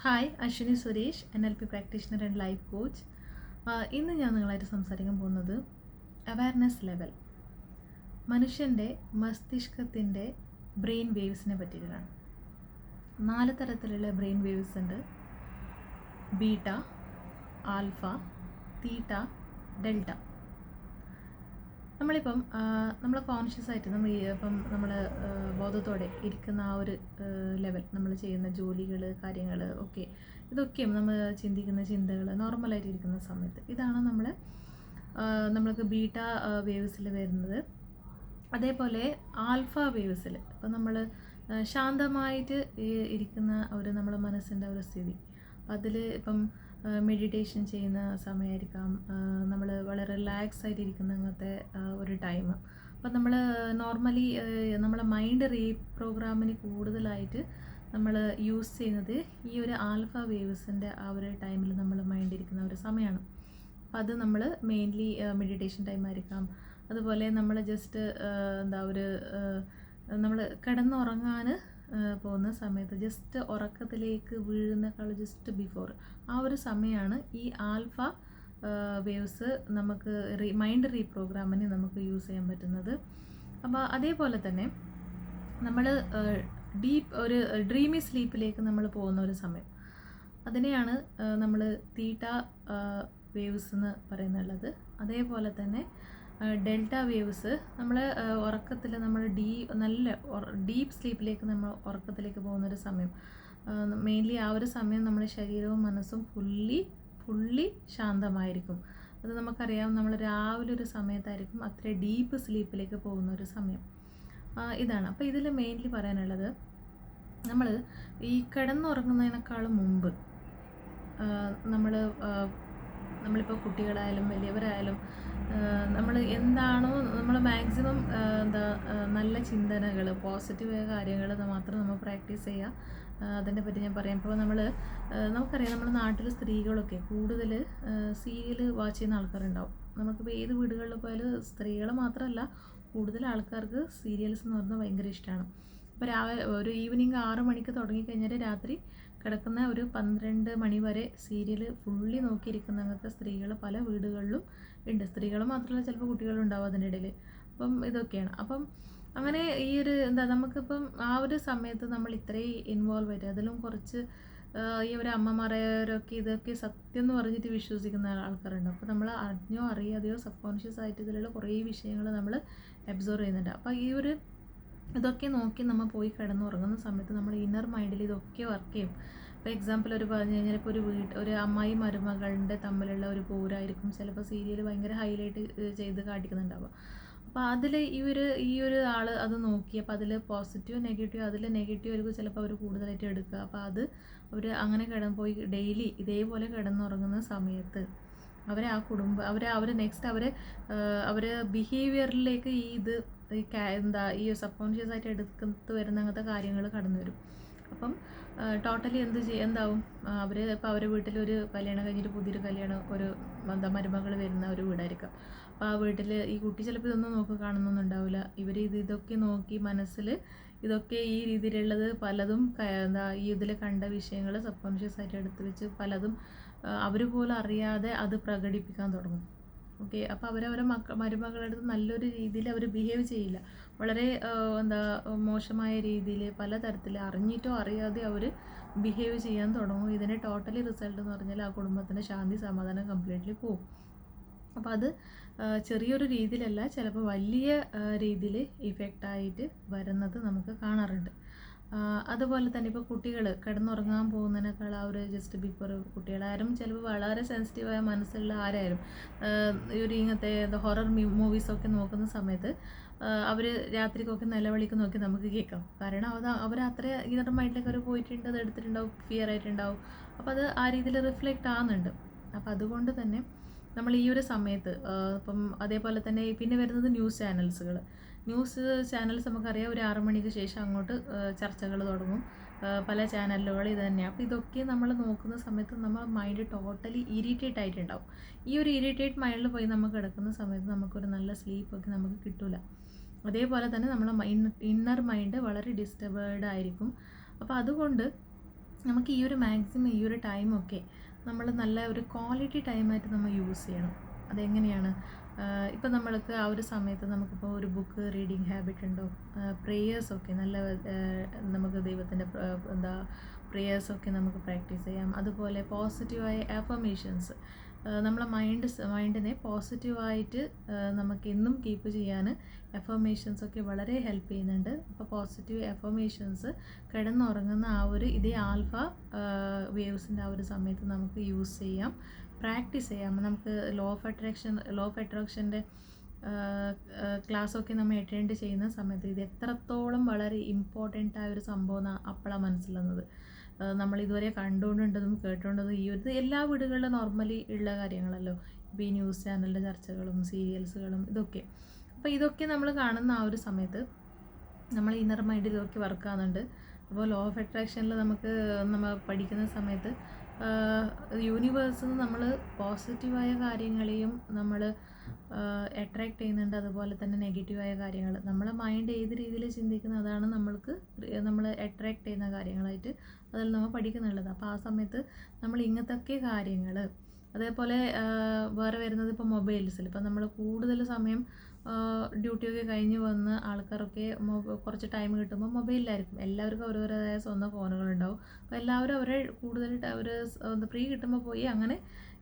Hi, Ashwini Suresh, NLP practitioner and life coach. ഇന്ന് ഞാൻ നിങ്ങളായിട്ട് സംസാരിക്കാൻ പോകുന്നത് അവയർനെസ് ലെവൽ, മനുഷ്യൻ്റെ മസ്തിഷ്കത്തിൻ്റെ ബ്രെയിൻ വേവ്സിനെ പറ്റിയിട്ടാണ്. 4 തരത്തിലുള്ള ബ്രെയിൻ വേവ്സ് ഉണ്ട്: ബീറ്റ, ആൽഫ, തീറ്റ, ഡെൽറ്റ. നമ്മളിപ്പം നമ്മൾ കോൺഷ്യസ് ആയിട്ട് നമ്മൾ ബോധത്തോടെ ഇരിക്കുന്ന ആ ഒരു ലെവൽ, നമ്മൾ ചെയ്യുന്ന ജോലികൾ, കാര്യങ്ങൾ ഒക്കെ, ഇതൊക്കെയും നമ്മൾ ചിന്തിക്കുന്ന ചിന്തകൾ നോർമലായിട്ട് ഇരിക്കുന്ന സമയത്ത് ഇതാണ് നമ്മൾക്ക് ബീറ്റ വേവ്സിൽ വരുന്നത്. അതേപോലെ ആൽഫ വേവ്സിൽ ഇപ്പം നമ്മൾ ശാന്തമായിട്ട് ഇരിക്കുന്ന നമ്മളെ മനസ്സിൻ്റെ ഒരു സ്ഥിതി, അതിൽ ഇപ്പം മെഡിറ്റേഷൻ ചെയ്യുന്ന സമയമായിരിക്കാം, നമ്മൾ വളരെ റിലാക്സ് ആയിട്ടിരിക്കുന്ന അങ്ങനത്തെ ഒരു ടൈം. അപ്പം നമ്മൾ നോർമലി നമ്മളെ മൈൻഡ് റീപ്രോഗ്രാമിന് കൂടുതലായിട്ട് നമ്മൾ യൂസ് ചെയ്യുന്നത് ഈ ഒരു ആൽഫ വേവ്സിൻ്റെ ആ ഒരു ടൈമിൽ നമ്മൾ മൈൻഡ് ഇരിക്കുന്ന ഒരു സമയമാണ്. അപ്പം അത് നമ്മൾ മെയിൻലി മെഡിറ്റേഷൻ ടൈം ആയിരിക്കാം. അതുപോലെ നമ്മൾ ജസ്റ്റ് നമ്മൾ കിടന്നുറങ്ങാൻ പോകുന്ന സമയത്ത്, ജസ്റ്റ് ഉറക്കത്തിലേക്ക് വീഴുന്നേക്കാൾ ജസ്റ്റ് ബിഫോർ ആ ഒരു സമയമാണ് ഈ ആൽഫ വേവ്സ് നമുക്ക് മൈൻഡ് റീപ്രോഗ്രാമിന് നമുക്ക് യൂസ് ചെയ്യാൻ പറ്റുന്നത്. അപ്പോൾ അതേപോലെ തന്നെ നമ്മൾ ഒരു ഡ്രീമി സ്ലീപ്പിലേക്ക് നമ്മൾ പോകുന്ന ഒരു സമയം, അതിനെയാണ് നമ്മൾ തീറ്റ വേവ്സ് എന്ന് പറയുന്നുള്ളത്. അതേപോലെ തന്നെ ഡെൽറ്റ വേവ്സ് നമ്മൾ ഉറക്കത്തിൽ നമ്മൾ നല്ല ഡീപ്പ് സ്ലീപ്പിലേക്ക് നമ്മൾ ഉറക്കത്തിലേക്ക് പോകുന്നൊരു സമയം. മെയിൻലി ആ ഒരു സമയം നമ്മുടെ ശരീരവും മനസ്സും ഫുള്ളി ശാന്തമായിരിക്കും. അത് നമുക്കറിയാം, നമ്മൾ രാവിലെ ഒരു സമയത്തായിരിക്കും അത്ര ഡീപ്പ് സ്ലീപ്പിലേക്ക് പോകുന്ന ഒരു സമയം. ഇതാണ്. അപ്പോൾ ഇതിൽ മെയിൻലി പറയാനുള്ളത്, ഈ കിടന്നുറങ്ങുന്നതിനേക്കാളും മുമ്പ് നമ്മളിപ്പോൾ കുട്ടികളായാലും വലിയവരായാലും നമ്മൾ എന്താണോ നമ്മൾ മാക്സിമം നല്ല ചിന്തനകൾ, പോസിറ്റീവായ കാര്യങ്ങൾ മാത്രം നമ്മൾ പ്രാക്ടീസ് ചെയ്യുക. അതിനെ പറ്റി ഞാൻ പറയാം. ഇപ്പോൾ നമുക്കറിയാം, നമ്മുടെ നാട്ടിൽ സ്ത്രീകളൊക്കെ കൂടുതൽ സീരിയൽ വാച്ച് ചെയ്യുന്ന ആൾക്കാരുണ്ടാവും. നമുക്കിപ്പോൾ ഏത് വീടുകളിൽ പോയാലും സ്ത്രീകൾ മാത്രമല്ല, കൂടുതൽ ആൾക്കാർക്ക് സീരിയൽസ് എന്ന് പറഞ്ഞാൽ ഭയങ്കര ഇഷ്ടമാണ്. ഇപ്പോൾ രാവിലെ ഒരു ഈവനിങ് 6 മണിക്ക് തുടങ്ങിക്കഴിഞ്ഞാൽ രാത്രി കിടക്കുന്ന ഒരു 12 മണി വരെ സീരിയൽ ഫുള്ളി നോക്കിയിരിക്കുന്ന അങ്ങനത്തെ സ്ത്രീകൾ പല വീടുകളിലും ഉണ്ട്. സ്ത്രീകൾ മാത്രമല്ല, ചിലപ്പോൾ കുട്ടികളുണ്ടാവും അതിൻ്റെ ഇടയിൽ. അപ്പം ഇതൊക്കെയാണ്. അപ്പം അങ്ങനെ ഈ ഒരു നമുക്കിപ്പം ആ ഒരു സമയത്ത് നമ്മൾ ഇത്രയും ഇൻവോൾവ് ആയിട്ട്, അതിലും കുറച്ച് ഈ ഒരു അമ്മമാരൊക്കെ ഇതൊക്കെ സത്യം എന്ന് പറഞ്ഞിട്ട് വിശ്വസിക്കുന്ന ആൾക്കാരുണ്ട്. അപ്പോൾ നമ്മൾ അറിഞ്ഞോ അറിയാതെയോ സബ് കോൺഷ്യസ് ആയിട്ട് ഇതിലുള്ള കുറേ വിഷയങ്ങൾ നമ്മൾ അബ്സോർവ് ചെയ്യുന്നുണ്ട്. അപ്പോൾ ഇതൊക്കെ നോക്കി നമ്മൾ പോയി കിടന്നുറങ്ങുന്ന സമയത്ത് നമ്മൾ ഇന്നർ മൈൻഡിൽ ഇതൊക്കെ വർക്ക് ചെയ്യും. ഇപ്പോൾ എക്സാമ്പിൾ പറഞ്ഞു കഴിഞ്ഞാൽ, ഇപ്പോൾ ഒരു അമ്മായി മരുമകളുടെ തമ്മിലുള്ള ഒരു പോരായിരിക്കും ചിലപ്പോൾ സീരിയൽ ഭയങ്കര ഹൈലൈറ്റ് ചെയ്ത് കാട്ടിക്കുന്നുണ്ടാവുക. അപ്പോൾ അതിൽ ഈ ഒരു ആൾ അത് നോക്കി, അപ്പോൾ അതിൽ പോസിറ്റീവ് നെഗറ്റീവ്, അതിൽ നെഗറ്റീവ് ആയിരിക്കും ചിലപ്പോൾ അവർ കൂടുതലായിട്ട് എടുക്കുക. അപ്പോൾ അത് അങ്ങനെ പോയി ഡെയിലി ഇതേപോലെ കിടന്നുറങ്ങുന്ന സമയത്ത് അവർ നെക്സ്റ്റ് അവർ ബിഹേവിയറിലേക്ക് ഈ സബ് കോൺഷ്യസ് ആയിട്ട് എടുത്ത് വരുന്ന അങ്ങനത്തെ കാര്യങ്ങൾ കടന്നു വരും. അപ്പം ടോട്ടലി എന്താവും, ഇപ്പോൾ അവരുടെ വീട്ടിലൊരു കല്യാണം കഴിഞ്ഞിട്ട് പുതിയൊരു കല്യാണം മരുമകൾ വരുന്ന ഒരു വീടായിരിക്കാം. അപ്പോൾ ആ വീട്ടിൽ ഈ കുട്ടി ചിലപ്പോൾ ഇതൊന്നും കാണുന്നൊന്നുണ്ടാവില്ല. ഇവർ ഇതൊക്കെ നോക്കി മനസ്സിൽ ഇതൊക്കെ ഈ രീതിയിലുള്ളത് പലതും ഈ ഇതിൽ കണ്ട വിഷയങ്ങൾ സബ് കോൺഷ്യസ് ആയിട്ട് എടുത്ത് വെച്ച് പലതും അവർ പോലും അറിയാതെ അത് പ്രകടിപ്പിക്കാൻ തുടങ്ങും. ഓക്കെ. അപ്പോൾ അവരവരെ മരുമകളുടെ അടുത്ത് നല്ലൊരു രീതിയിൽ അവർ ബിഹേവ് ചെയ്യില്ല. വളരെ മോശമായ രീതിയിൽ പലതരത്തിൽ അറിഞ്ഞിട്ടോ അറിയാതെ അവർ ബിഹേവ് ചെയ്യാൻ തുടങ്ങും. ഇതിൻ്റെ ടോട്ടലി റിസൾട്ട് എന്ന് പറഞ്ഞാൽ ആ കുടുംബത്തിൻ്റെ ശാന്തി സമാധാനം കംപ്ലീറ്റ്ലി പോകും. അപ്പോൾ അത് ചെറിയൊരു രീതിയിലല്ല, ചിലപ്പോൾ വലിയ രീതിയിൽ ഇഫക്റ്റായിട്ട് വരുന്നത് നമുക്ക് കാണാറുണ്ട്. അതുപോലെ തന്നെ ഇപ്പോൾ കുട്ടികൾ കിടന്നുറങ്ങാൻ പോകുന്നതിനേക്കാൾ ആ ഒരു ജസ്റ്റ് ബിഫോർ, കുട്ടികളായാലും ചിലപ്പോൾ വളരെ സെൻസിറ്റീവായ മനസ്സുള്ള ആരായാലും ഇങ്ങനത്തെ ഹൊറർ മൂവീസൊക്കെ നോക്കുന്ന സമയത്ത് അവർ രാത്രിക്കൊക്കെ നിലവിളിക്ക് നോക്കി നമുക്ക് കേൾക്കാം. കാരണം അവർ അത്ര ഇന്നർ മൈൻഡിലേക്ക് അവർ പോയിട്ടുണ്ട്, അത് എടുത്തിട്ടുണ്ടാവും, ഫിയർ ആയിട്ടുണ്ടാവും. അപ്പോൾ അത് ആ രീതിയിൽ റിഫ്ലക്റ്റ് ആകുന്നുണ്ട്. അപ്പോൾ അതുകൊണ്ട് തന്നെ നമ്മൾ ഈ ഒരു സമയത്ത് ഇപ്പം അതേപോലെ തന്നെ പിന്നെ വരുന്നത് ന്യൂസ് ചാനൽസ് നമുക്കറിയാം, ഒരു 6 മണിക്ക് ശേഷം അങ്ങോട്ട് ചർച്ചകൾ തുടങ്ങും. പല ചാനലുകൾ ഇത് തന്നെയാണ്. അപ്പോൾ ഇതൊക്കെ നമ്മൾ നോക്കുന്ന സമയത്ത് നമ്മൾ മൈൻഡ് ടോട്ടലി ഇറിറ്റേറ്റ് ആയിട്ടുണ്ടാവും. ഈ ഒരു ഇറിറ്റേറ്റ് മൈൻഡിൽ പോയി നമുക്ക് കിടക്കുന്ന സമയത്ത് നമുക്കൊരു നല്ല സ്ലീപ്പൊക്കെ നമുക്ക് കിട്ടില്ല. അതേപോലെ തന്നെ നമ്മളെ ഇന്നർ മൈൻഡ് വളരെ ഡിസ്റ്റർബ്ഡ് ആയിരിക്കും. അപ്പോൾ അതുകൊണ്ട് നമുക്ക് ഈ ഒരു മാക്സിമം ഈ ഒരു ടൈമൊക്കെ നമ്മൾ നല്ല ഒരു ക്വാളിറ്റി ടൈമായിട്ട് നമ്മൾ യൂസ് ചെയ്യണം. അതെങ്ങനെയാണ്? ഇപ്പം നമ്മൾക്ക് ആ ഒരു സമയത്ത് നമുക്കിപ്പോൾ ഒരു ബുക്ക് റീഡിങ് ഹാബിറ്റ് ഉണ്ടോ, പ്രേയേഴ്സൊക്കെ നല്ല നമുക്ക് ദൈവത്തിൻ്റെ പ്രേയേഴ്സൊക്കെ നമുക്ക് പ്രാക്ടീസ് ചെയ്യാം. അതുപോലെ പോസിറ്റീവായ അഫർമേഷൻസ് നമ്മളെ മൈൻഡിനെ പോസിറ്റീവായിട്ട് നമുക്ക് എന്നും കീപ്പ് ചെയ്യാൻ അഫർമേഷൻസൊക്കെ വളരെ ഹെൽപ്പ് ചെയ്യുന്നുണ്ട്. അപ്പോൾ പോസിറ്റീവ് അഫർമേഷൻസ് കിടന്നുറങ്ങുന്ന ആ ഒരു ഇതേ ആൽഫ വേവ്സിൻ്റെ ആ ഒരു സമയത്ത് നമുക്ക് യൂസ് ചെയ്യാം, പ്രാക്ടീസ് ചെയ്യാം. നമുക്ക് ലോ ഓഫ് അട്രാക്ഷൻ്റെ ക്ലാസ്സൊക്കെ നമ്മൾ അറ്റൻഡ് ചെയ്യുന്ന സമയത്ത് ഇത് എത്രത്തോളം വളരെ ഇമ്പോർട്ടൻ്റ് ആയ ഒരു സംഭവം അപ്പോഴാണ് മനസ്സിലാകുന്നത്. നമ്മളിതുവരെ കണ്ടുകൊണ്ടുണ്ടതും കേട്ടുകൊണ്ടതും ഈ ഒരു എല്ലാ വീടുകളിലും നോർമലി ഉള്ള കാര്യങ്ങളല്ലോ, ഇപ്പോൾ ഈ ന്യൂസ് ചാനലിൻ്റെ ചർച്ചകളും സീരിയൽസുകളും ഇതൊക്കെ. അപ്പോൾ ഇതൊക്കെ നമ്മൾ കാണുന്ന ആ ഒരു സമയത്ത് നമ്മൾ ഇന്നർ മൈൻഡിൽ ഇതൊക്കെ വർക്ക് ആകുന്നുണ്ട്. അപ്പോൾ ലോ ഓഫ് അട്രാക്ഷനിൽ നമ്മൾ പഠിക്കുന്ന സമയത്ത് യൂണിവേഴ്സിൽ നിന്ന് നമ്മൾ പോസിറ്റീവായ കാര്യങ്ങളെയും നമ്മൾ അട്രാക്റ്റ് ചെയ്യുന്നുണ്ട്. അതുപോലെ തന്നെ നെഗറ്റീവായ കാര്യങ്ങൾ നമ്മളെ മൈൻഡ് ഏത് രീതിയിൽ ചിന്തിക്കുന്നത് അതാണ് നമ്മൾ അട്രാക്റ്റ് ചെയ്യുന്ന കാര്യങ്ങളായിട്ട് അതിൽ നമ്മൾ പഠിക്കുന്നുള്ളത്. അപ്പോൾ ആ സമയത്ത് നമ്മൾ ഇങ്ങനത്തെ കാര്യങ്ങൾ, അതേപോലെ വേറെ വരുന്നത് ഇപ്പോൾ മൊബൈൽസിൽ ഇപ്പോൾ നമ്മൾ കൂടുതൽ സമയം ഡ്യൂട്ടിയൊക്കെ കഴിഞ്ഞ് വന്ന് ആൾക്കാരൊക്കെ കുറച്ച് ടൈം കിട്ടുമ്പോൾ മൊബൈലിലായിരിക്കും. എല്ലാവർക്കും ഓരോരോതായ സ്വന്തം ഫോണുകളുണ്ടാവും. അപ്പോൾ എല്ലാവരും അവരെ കൂടുതൽ അവർ ഫ്രീ കിട്ടുമ്പോൾ പോയി അങ്ങനെ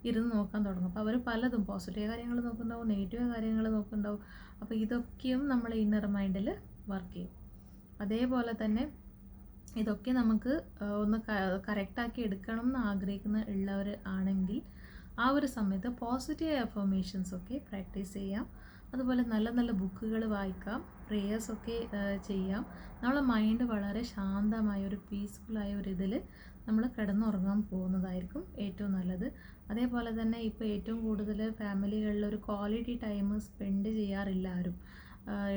ഇരുന്ന് നോക്കാൻ തുടങ്ങും. അപ്പോൾ അവർ പലതും പോസിറ്റീവ് കാര്യങ്ങൾ നോക്കുന്നുണ്ടാവും, നെഗറ്റീവ് കാര്യങ്ങൾ നോക്കുന്നുണ്ടാവും. അപ്പോൾ ഇതൊക്കെയും നമ്മൾ ഇന്നർ മൈൻഡിൽ വർക്ക് ചെയ്യും. അതേപോലെ തന്നെ ഇതൊക്കെ നമുക്ക് ഒന്ന് കറക്റ്റാക്കി എടുക്കണം എന്ന് ഉള്ളവർ ആണെങ്കിൽ ആ ഒരു സമയത്ത് പോസിറ്റീവ് അഫർമേഷൻസൊക്കെ പ്രാക്ടീസ് ചെയ്യാം. അതുപോലെ നല്ല നല്ല ബുക്കുകൾ വായിക്കാം, പ്രേയേഴ്സൊക്കെ ചെയ്യാം. നമ്മളെ മൈൻഡ് വളരെ ശാന്തമായ ഒരു പീസ്ഫുള്ളായ ഒരു ഇതിൽ നമ്മൾ കിടന്നുറങ്ങാൻ പോകുന്നതായിരിക്കും ഏറ്റവും നല്ലത്. അതേപോലെ തന്നെ ഇപ്പോൾ ഏറ്റവും കൂടുതൽ ഫാമിലികളിൽ ഒരു ക്വാളിറ്റി ടൈം സ്പെൻഡ് ചെയ്യാറില്ല ആരും.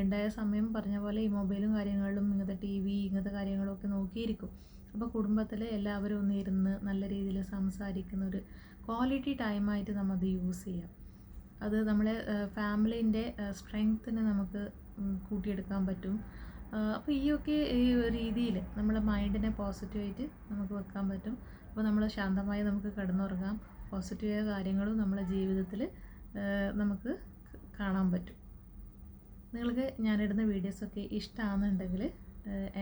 ഉണ്ടായ സമയം പറഞ്ഞ പോലെ ഈ മൊബൈലും കാര്യങ്ങളിലും ഇങ്ങനത്തെ TV ഇങ്ങനത്തെ കാര്യങ്ങളൊക്കെ നോക്കിയിരിക്കും. അപ്പോൾ കുടുംബത്തിൽ എല്ലാവരും ഒന്ന് ഇരുന്ന് നല്ല രീതിയിൽ സംസാരിക്കുന്ന ഒരു ക്വാളിറ്റി ടൈമായിട്ട് നമ്മത് യൂസ് ചെയ്യാം. അത് നമ്മളെ ഫാമിലീൻ്റെ സ്ട്രെങ്ത്തിനെ നമുക്ക് കൂട്ടിയെടുക്കാൻ പറ്റും. അപ്പോൾ ഈ രീതിയിൽ നമ്മളെ മൈൻഡിനെ പോസിറ്റീവായിട്ട് നമുക്ക് വെക്കാൻ പറ്റും. അപ്പോൾ നമ്മൾ ശാന്തമായി നമുക്ക് കിടന്നുറങ്ങാം. പോസിറ്റീവായ കാര്യങ്ങളും നമ്മളെ ജീവിതത്തിൽ നമുക്ക് കാണാൻ പറ്റും. നിങ്ങൾക്ക് ഞാനിടുന്ന വീഡിയോസൊക്കെ ഇഷ്ടമാണെന്നുണ്ടെങ്കിൽ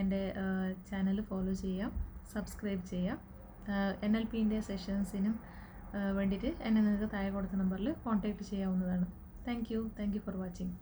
എൻ്റെ ചാനൽ ഫോളോ ചെയ്യാം, സബ്സ്ക്രൈബ് ചെയ്യാം. NLPൻ്റെ സെഷൻസിനും വേണ്ടിയിട്ട് എന്നെ നിങ്ങൾക്ക് താഴെ കൊടുത്ത നമ്പറിൽ കോൺടാക്റ്റ് ചെയ്യാവുന്നതാണ്. Thank you for watching.